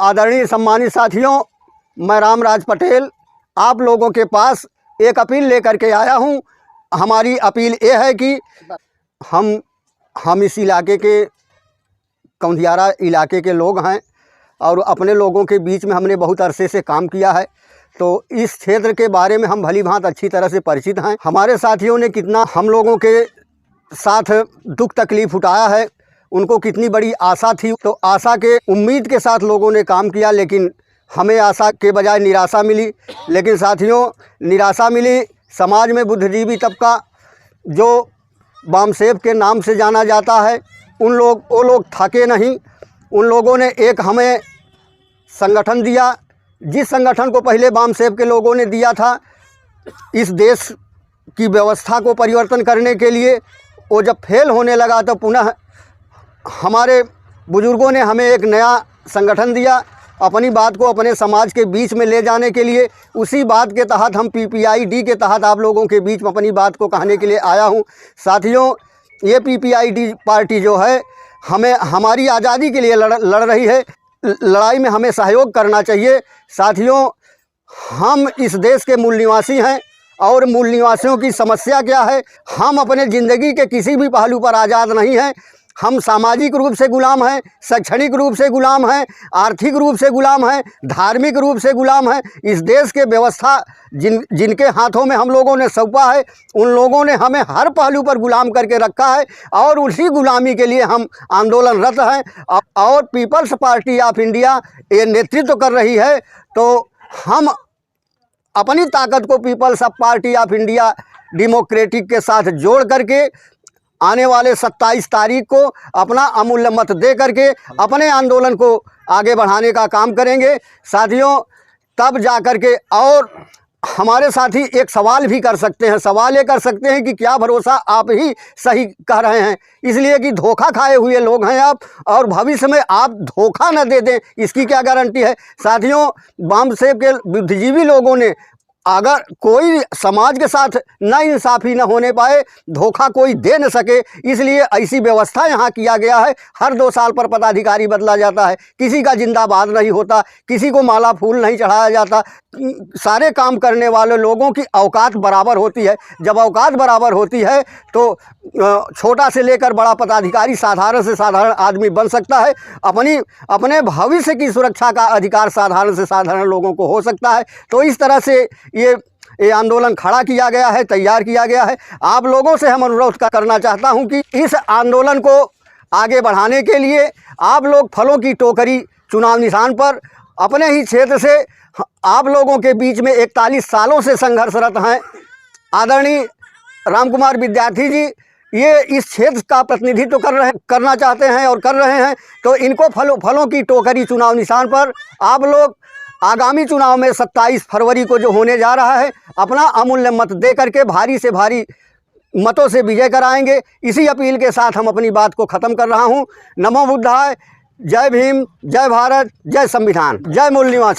आदरणीय सम्मानित साथियों, मैं रामराज पटेल आप लोगों के पास एक अपील लेकर के आया हूं। हमारी अपील ये है कि हम इस इलाके के कौंधियारा इलाके के लोग हैं और अपने लोगों के बीच में हमने बहुत अरसे से काम किया है, तो इस क्षेत्र के बारे में हम भली भांति अच्छी तरह से परिचित हैं। हमारे साथियों ने कितना हम लोगों के साथ दुख तकलीफ़ उठाया है, उनको कितनी बड़ी आशा थी, तो आशा के उम्मीद के साथ लोगों ने काम किया, लेकिन हमें आशा के बजाय निराशा मिली। लेकिन साथियों, निराशा मिली। समाज में बुद्धिजीवी तबका जो बामसेब के नाम से जाना जाता है, वो लोग थके नहीं। उन लोगों ने एक हमें संगठन दिया, जिस संगठन को पहले बामसेब के लोगों ने दिया था इस देश की व्यवस्था को परिवर्तन करने के लिए। वो जब फेल होने लगा तो पुनः हमारे बुजुर्गों ने हमें एक नया संगठन दिया अपनी बात को अपने समाज के बीच में ले जाने के लिए। उसी बात के तहत हम PPID के तहत आप लोगों के बीच में अपनी बात को कहने के लिए आया हूं। साथियों, ये PPID पार्टी जो है हमें हमारी आज़ादी के लिए लड़ रही है। लड़ाई में हमें सहयोग करना चाहिए। साथियों, हम इस देश के मूल निवासी हैं और मूल निवासियों की समस्या क्या है? हम अपने ज़िंदगी के किसी भी पहलू पर आज़ाद नहीं हैं। हम सामाजिक रूप से गुलाम हैं, शैक्षणिक रूप से गुलाम हैं, आर्थिक रूप से गुलाम हैं, धार्मिक रूप से गुलाम हैं। इस देश के व्यवस्था जिनके हाथों में हम लोगों ने सौंपा है, उन लोगों ने हमें हर पहलू पर गुलाम करके रखा है और उसी गुलामी के लिए हम आंदोलनरत हैं। और पीपल्स पार्टी ऑफ इंडिया ये नेतृत्व कर रही है, तो हम अपनी ताकत को people's party of India democratic के साथ जोड़ करके आने वाले 27 तारीख को अपना अमूल्य मत दे करके अपने आंदोलन को आगे बढ़ाने का काम करेंगे। साथियों, तब जा कर के और हमारे साथी एक सवाल भी कर सकते हैं। सवाल ये कर सकते हैं कि क्या भरोसा आप ही सही कह रहे हैं, इसलिए कि धोखा खाए हुए लोग हैं आप, और भविष्य में आप धोखा न दे दें इसकी क्या गारंटी है। साथियों, बामसेब के बुद्धिजीवी लोगों ने अगर कोई समाज के साथ नाइंसाफ़ी न होने पाए, धोखा कोई दे न सके, इसलिए ऐसी व्यवस्था यहाँ किया गया है। हर 2 साल पर पदाधिकारी बदला जाता है, किसी का जिंदाबाद नहीं होता, किसी को माला फूल नहीं चढ़ाया जाता। सारे काम करने वाले लोगों की औकात बराबर होती है। जब औकात बराबर होती है तो छोटा से लेकर बड़ा पदाधिकारी साधारण से साधारण आदमी बन सकता है। अपने भविष्य की सुरक्षा का अधिकार साधारण से साधारण लोगों को हो सकता है। तो इस तरह से ये आंदोलन खड़ा किया गया है, तैयार किया गया है। आप लोगों से हम अनुरोध करना चाहता हूं कि इस आंदोलन को आगे बढ़ाने के लिए आप लोग फलों की टोकरी चुनाव निशान पर अपने ही क्षेत्र से आप लोगों के बीच में 41 सालों से संघर्षरत हैं आदरणीय रामकुमार विद्यार्थी जी, ये इस क्षेत्र का प्रतिनिधित्व करना चाहते हैं और कर रहे हैं। तो इनको फलों की टोकरी चुनाव निशान पर आप लोग आगामी चुनाव में 27 फरवरी को जो होने जा रहा है, अपना अमूल्य मत दे करके भारी से भारी मतों से विजय कराएंगे। इसी अपील के साथ हम अपनी बात को ख़त्म कर रहा हूं। नमो बुद्धाय। जय भीम, जय भारत, जय संविधान, जय मूल निवासी।